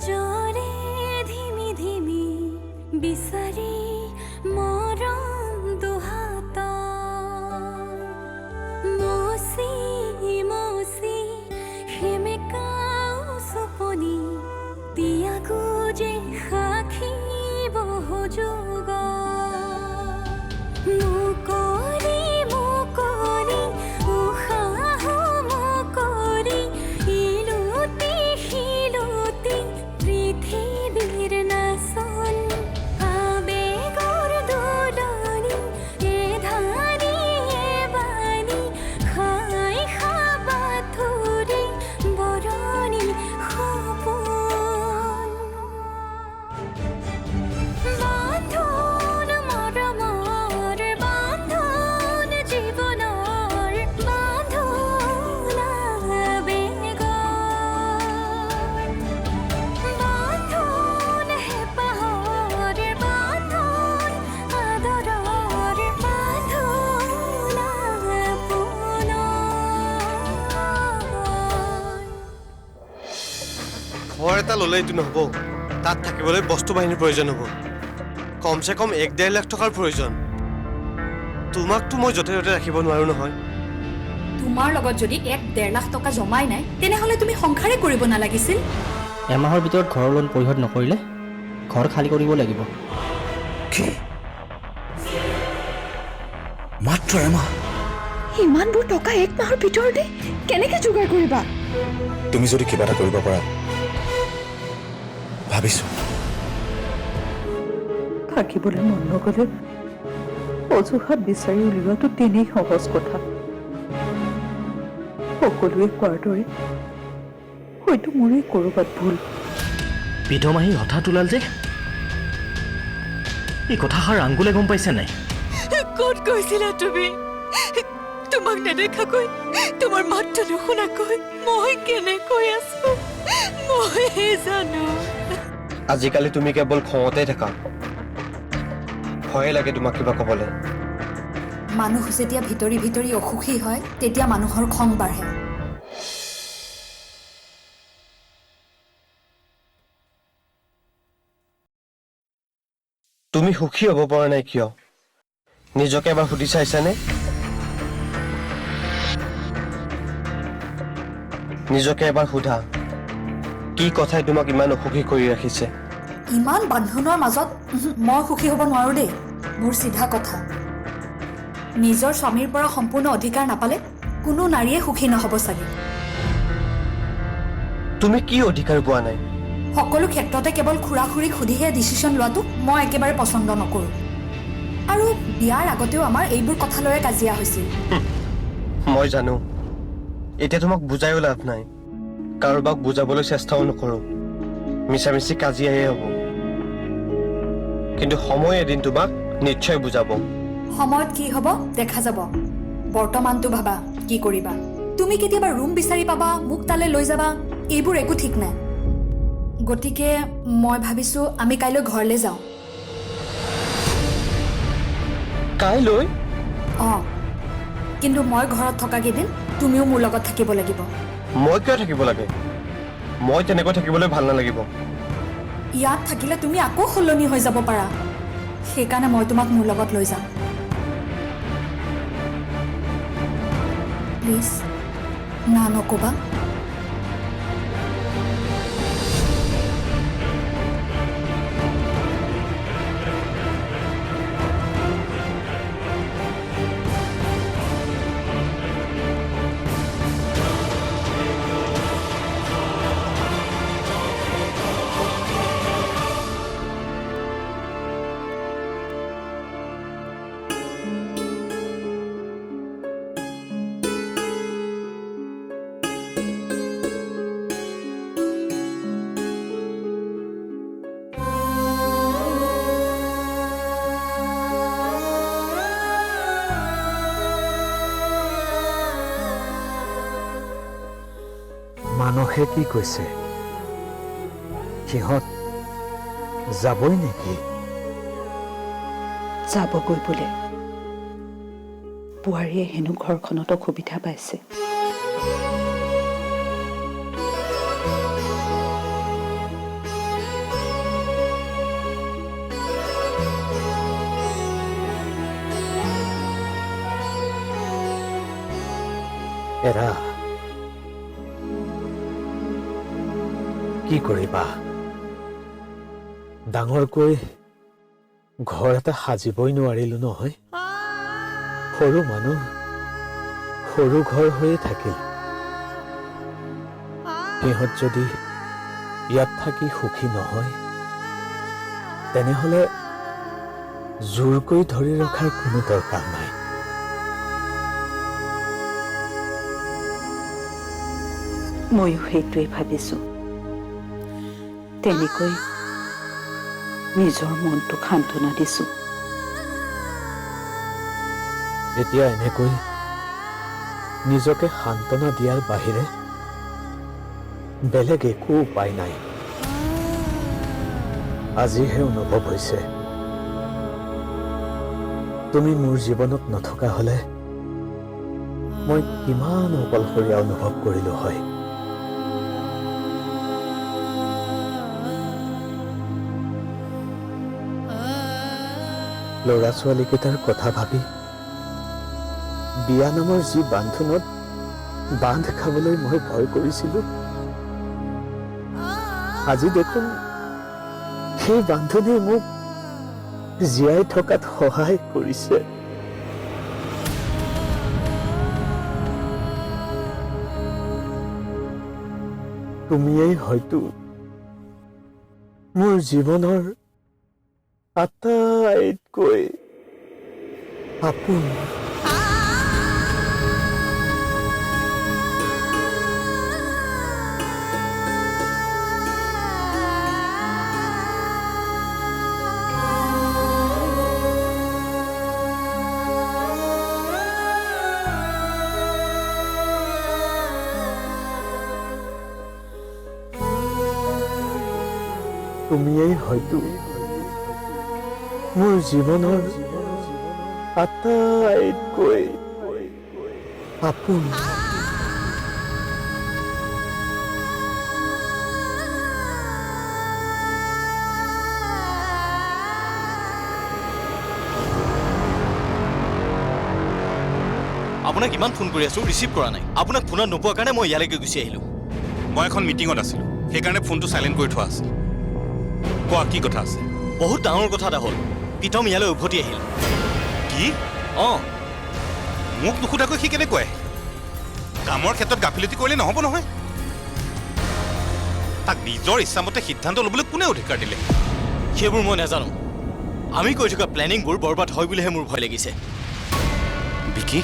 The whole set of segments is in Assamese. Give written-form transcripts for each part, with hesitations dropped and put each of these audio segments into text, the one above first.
জৰে ধিমি ধিমি বিচাৰি মৰম দুহাত মচি মচি সেমেকাও চপনি তিয়াগো যে সাক্ষী বহু যুগ মুকলি মুকলি উশাহ মুকলি ইলুতি শিলুতি পৃথিৱীৰ নাচন আবেগৰ দোলনি এ ধানি এ বাণী খাই খাবাথুৰি বৰণি সপোন বান্ধোন মৰমৰ বান্ধোন জীৱনৰ বান্ধোন আবেগৰ বান্ধোন হেঁপাহৰ বান্ধোন আদৰৰ বান্ধোন আপোনৰ ঘৰ এটা ল'লেইতো নহ'ব, তাত থাকিবলৈ বস্তু বাহিনীৰ প্ৰয়োজন হ'ব। কমচে কম 1-1.5 লাখ টকাৰ প্ৰয়োজন। তোমাকতো মই য'তে ত'তে ৰাখিব নোৱাৰো নহয়। তোমাৰ লগত যদি 1-1.5 লাখ টকা জমাই নাই তেনেহ'লে তুমি সংসাৰে কৰিব নালাগিছিল। এমাহৰ ভিতৰত ঘৰৰ লোন পৰিশোধ নকৰিলে ঘৰ খালী কৰিব লাগিব। কি মাত্ৰ এমাহ? ইমানবোৰ টকা 1 মাহৰ ভিতৰতে কেনেকৈ যোগাৰ কৰিবা? তুমি যদি কিবা এটা কৰিব পাৰা ভাবিছো। থাকিবলৈ মন নগ'লে অজুহাত বিচাৰি উলিওৱাটো তেনেই সহজ কথা। সকলোৱে কোৱাৰ দৰে হয়তো মোৰেই ক'ৰবাত ভুল। বিধমাহী হঠাৎ ওলাল যে এই কথাষাৰ আংগুলে গম পাইছে নাই? ক'ত গৈছিলা তুমি? তোমাক নেদেখাকৈ তোমাৰ মাতটো নুশুনাকৈ মই কেনেকৈ আছো মইহে জানো। আজিকালি তুমি কেৱল খঙতেই থাকা। ভয়ে লাগে তোমাক কিবা ক'বলৈ। মানুহ যেতিয়া ভিতৰি ভিতৰি অসুখী হয় তেতিয়া মানুহৰ খং বাঢ়ে। তুমি সুখী হ'ব পৰা নাই কিয়? নিজকে এবাৰ সুধি চাইছানে? নিজকে এবাৰ সোধা, কি কথাই তোমাক ইমান অসুখী কৰি ৰাখিছে? ইমান বান্ধোনৰ মাজত মই সুখী হ'ব নোৱাৰো দেই। মোৰ চিধা কথা, নিজৰ স্বামীৰ পৰা সম্পূৰ্ণ অধিকাৰ নাপালে কোনো নাৰীয়ে সুখী নহ'ব চাগে। তুমি কি অধিকাৰ পোৱা নাই? সকলো ক্ষেত্ৰতে কেৱল খুৰা খুৰীক সুধিহে ডিচিশ্যন লোৱাটো মই একেবাৰে পচন্দ নকৰোঁ। আৰু বিয়াৰ আগতেও আমাৰ এইবোৰ কথা লৈয়ে কাজিয়া হৈছিল। মই জানো, এতিয়া তোমাক বুজায়ো লাভ নাই। কাৰোবাক বুজাবলৈ চেষ্টাও নকৰোঁ। মিছামিছি কাজিয়াহে হ'ব। কিন্তু সময় এদিন তোমাক নিশ্চয় বুজাব। সময়ত কি হ'ব দেখা যাব। বৰ্তমানটো ভাবা কি কৰিবা। তুমি কেতিয়াবা ৰুম বিচাৰি পাবা, মোক তালৈ লৈ যাবা, এইবোৰ একো ঠিক নাই। গতিকে মই ভাবিছোঁ আমি কাইলৈ ঘৰলৈ যাওঁ। কাইলৈ? অঁ, কিন্তু মই ঘৰত থকা কেইদিন তুমিও মোৰ লগত থাকিব লাগিব। মই কিয় থাকিব লাগে? মই তেনেকৈ থাকিবলৈ ভাল নালাগিব। ইয়াত থাকিলে তুমি আকৌ সলনি হৈ যাব পাৰা। সেইকাৰণে মই তোমাক মোৰ লগত লৈ যাম। প্লিজ না নক'বা। মানসে কি কৈছে? সিহঁত যাবই নেকি? যাবগৈ বোলে। বোৱাৰীয়ে হেনো ঘৰখনত অসুবিধা পাইছে। এৰা কি কৰিবা ডাঙৰকৈ ঘৰ এটা সাজিবই নোৱাৰিলো নহয় সৰু মানুহ সৰু ঘৰ হৈয়ে থাকিল সিহঁত যদি ইয়াত থাকি সুখী নহয় তেনেহলে জোৰকৈ ধৰি ৰখাৰ কোনো দৰকাৰ নাই ময়ো সেইটোৱে ভাবিছোঁ তেনেকৈ নিজৰ মনটোক সান্তনা দিছোঁ এতিয়া এনেকৈ নিজকে সান্তনা দিয়াৰ বাহিৰে বেলেগ একো উপায় নাই আজিহে অনুভৱ হৈছে তুমি মোৰ জীৱনত নথকা হলে মই কিমান অকলশৰীয়া অনুভৱ কৰিলো হয় ল'ৰা ছোৱালীকেইটাৰ কথা ভাবি বিয়া নামৰ যি বান্ধোনত বান্ধ খাবলৈ মই ভয় কৰিছিলো আজি দেখোন সেই বান্ধোনে মোক জীয়াই থকাত সহায় কৰিছে তুমিয়েই হয়তো মোৰ জীৱনৰ আটাইতকৈ আপোন তুমিয়েই হয়তো মোৰ জীৱনৰ আটাইতকৈ আপোন আপোনাক ইমান ফোন কৰি আছো ৰিচিভ কৰা নাই আপোনাক ফোনত নোপোৱাৰ কাৰণে মই ইয়ালৈকে গুচি আহিলো মই এখন মিটিঙত আছিলো সেইকাৰণে ফোনটো চাইলেণ্ট কৰি থোৱা আছিল কোৱা কি কথা আছে বহুত ডাঙৰ কথা এটা হ'ল প্ৰীতম ইয়ালৈ উভতি আহিল কি অঁ মোক নুসুধাকৈ সি কেনেকৈ কামৰ ক্ষেত্ৰত গাফিলতি কৰিলে নহ'ব নহয় তাক নিজৰ ইচ্ছামতে সিদ্ধান্ত ল'বলৈ কোনে অধিকাৰ দিলে সেইবোৰ মই নাজানো আমি কৰি থকা প্লেনিংবোৰ বৰবাদ হয় বুলিহে মোৰ ভয় লাগিছে বিকি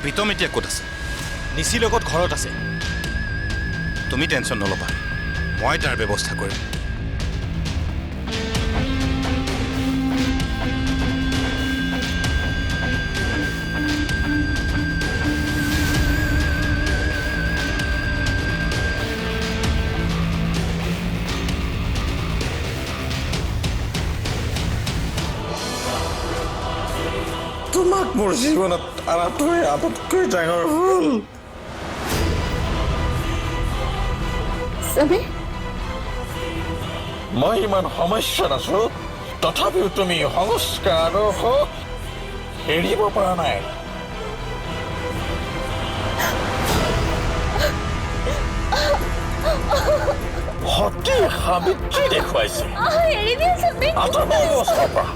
প্ৰীতম এতিয়া ক'ত আছে নিচিৰ লগত ঘৰত আছে তুমি টেনশ্যন নল'বা মই তাৰ ব্যৱস্থা কৰিম তোমাক মোৰ জীৱনত আনাটোৱে আটাইতকৈ ডাঙৰ ভুল সমীৰ মই ইমান সমস্যাত আছো তথাপিও তুমি সংস্কাৰ আদৰ্শ এৰিব পৰা নাই সতী সাবিত্ৰী দেখুৱাইছে এৰি দিয়া সমীৰ আঁতৰব অৱস্থাৰ পৰা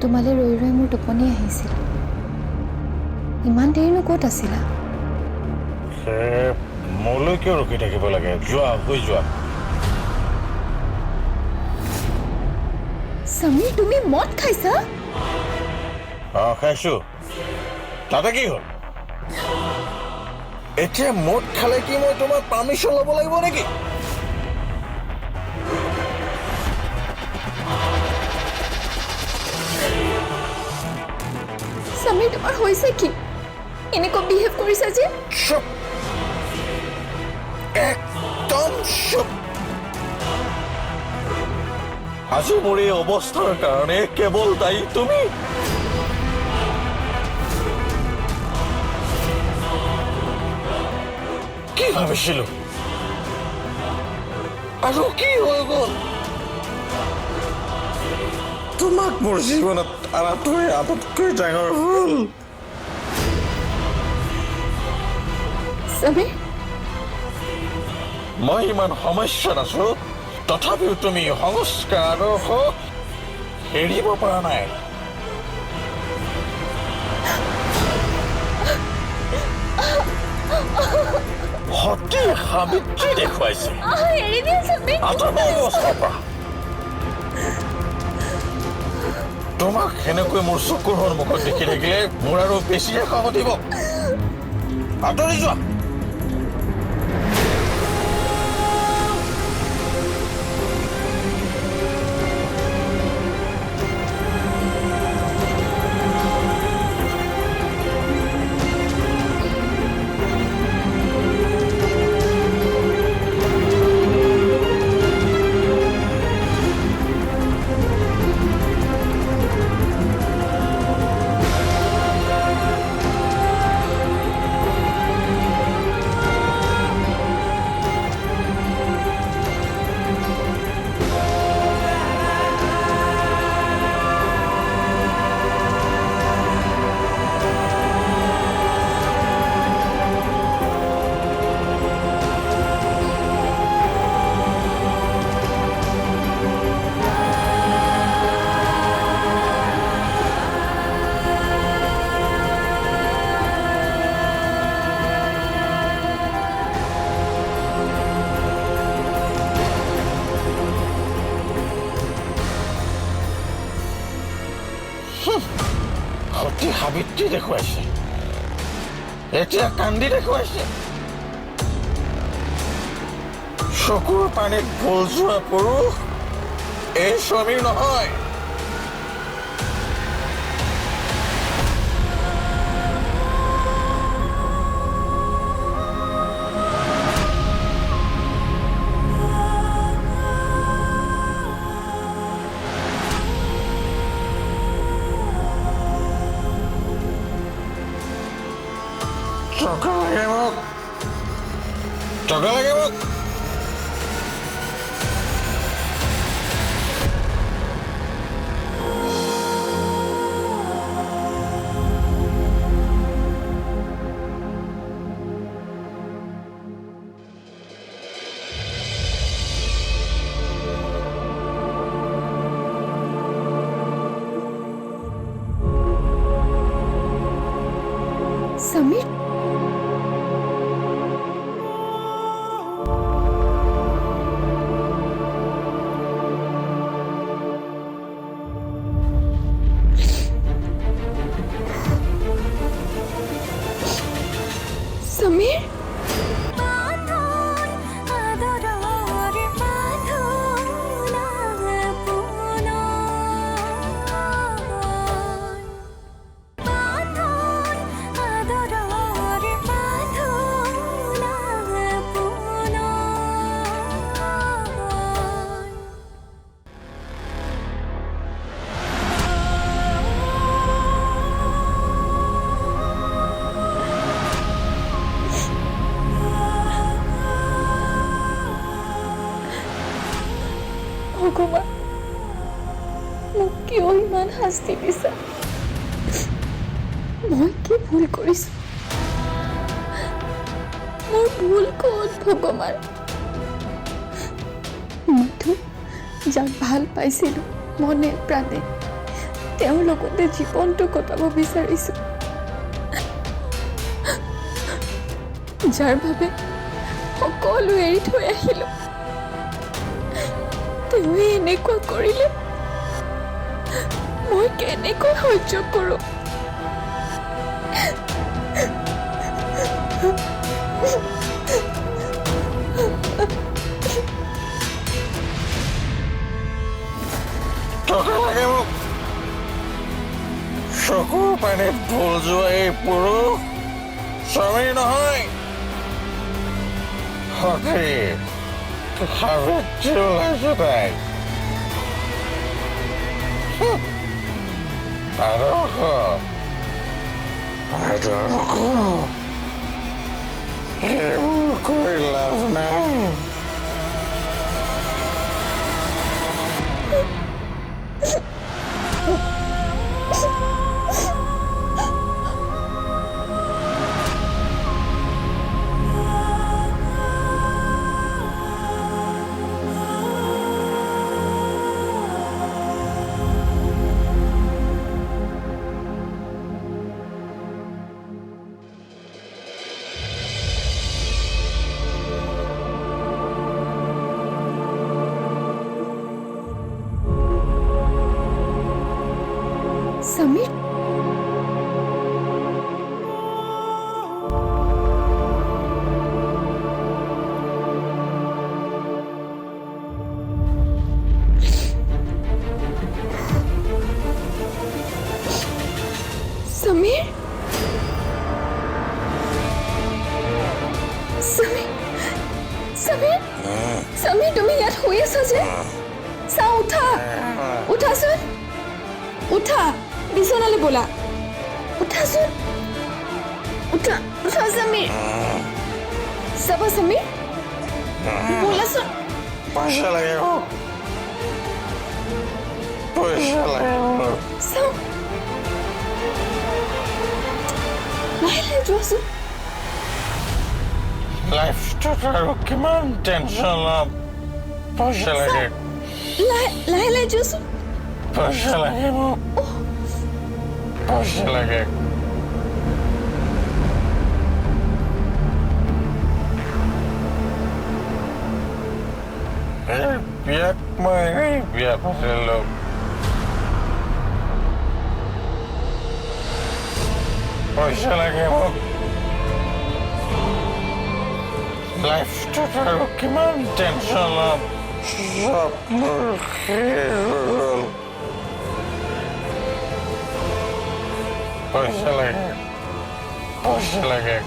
তোমালৈ ৰৈ ৰৈ মোৰ টোপনি আহিছিল। ইমান দেৰিনো ক'ত আছিলা? মোলৈ কিয় ৰখি থাকিব লাগে? যোৱা, হৈ যোৱা। সমীৰ, তুমি মদ খাইছা? খাইছো। তাতে কি হ'ল? এতিয়া মদ খালে কি মই তোমাৰ পাৰ্মিশ্যন ল'ব লাগিব নেকি? সমীৰ, তোমাৰ হৈছে কি? এনেকুৱা বিহেভ কৰিছা যে? চুপ, একদম চুপ। আজি মোৰ এই অৱস্থাৰ কাৰণে কেৱল দায়ী তুমি। কি ভাবিছিলো আৰু কি হৈ গ'ল? তোমাক মোৰ জীৱনত আৰাটোৱে আটাইতকৈ ডাঙৰ ভুল। সমীৰ, মই ইমান সমস্যাত আছো, তথাপিও তুমি সংস্কাৰ আদৰ্শ এৰিব পৰা নাই। সতী সাবিত্ৰী দেখুৱাইছে। এৰি দিয়া সমীৰ। আঁতৰবা অৱস্থাৰ পৰা। তোমাক সেনেকৈ মোৰ চকুৰ সন্মুখত দেখি থাকিলে মোৰ আৰু বেছিহে খং উঠিব। আঁতৰি যোৱা। সতী সাবিত্ৰী দেখুৱাইছে, এতিয়া কান্দি দেখুৱাইছে। চকুৰ পানীত ভুল যোৱা পুৰুষ এই স্বামীৰ নহয়। টকা লাগে মোক, টকা লাগে মোক। সমীৰ, সমীৰ, বাঁধন আদৰৰ বাঁধন আপোন বাঁধন আদৰৰ বাঁধন আপোন ভগৱান, মোক কিয় ইমান শাস্তি দিছা? মই কি ভুল কৰিছো? মোৰ ভুল ক'ত ভগৱান? মইতো যাক ভাল পাইছিলো মনে প্ৰাণে, তেওঁৰ লগতে জীৱনটো কটাব বিচাৰিছোঁ, যাৰ বাবে সকলো এৰি থৈ আহিলোঁ। তেওঁৱে এনেকুৱা কৰিলে মই কেনেকৈ সহ্য কৰোঁ? টকা লাগে মোক। চকুৰ পানীত ভুল যোৱা এই পুৰুষ স্বামী নহয়, সখী সাবিত্ৰী ওলাইছে তাই। আদৰ্শ এইবোৰ কৰি লাভ নাই। সমীৰ, সমীৰ, সমীৰ, সমীৰ, সমীৰ, তুমি ইয়াত শুই আছা যে? চাও, উঠা, উঠাচোন, উঠা, বিছনালৈ ব'লা, উঠাচোন, উঠা, উঠা সমীৰ, চাবা সমীৰ, ব'লাচোন। পইচা লাগে মোক, পইচা লাগে মোক। চাও, লাহে লাহে যোৱাচোন। লাইফটোত আৰু কিমান টেনশ্যন ল'ম, পইচা লাগে, লাহে লাহে যোৱাচোন। পইচা লাগে মোক, পইচা লাগে। এই বিয়াত মই বিয়া পাতিলোঁ, পইচা লাগে মোক। লাইফটোত আৰু কিমান টেনশ্যন ল'ম, চব মোৰ শেষ হৈ গ'ল। পইচা লাগে, পইচা লাগে।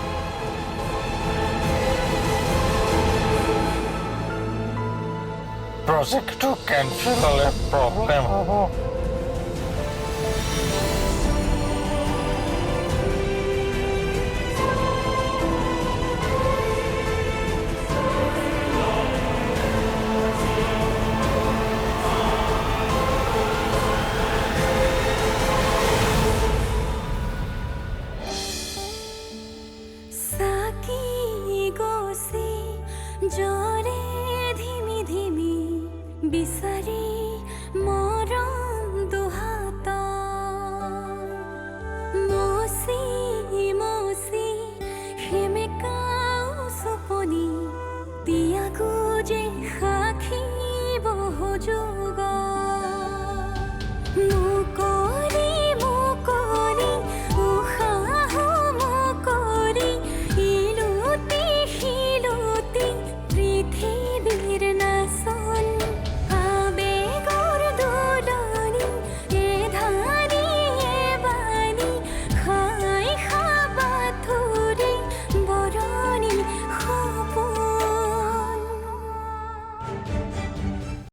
প্ৰজেক্টটো কেঞ্চেল হ'লে প্ৰব্লেম হ'ব। साकी गोसी जो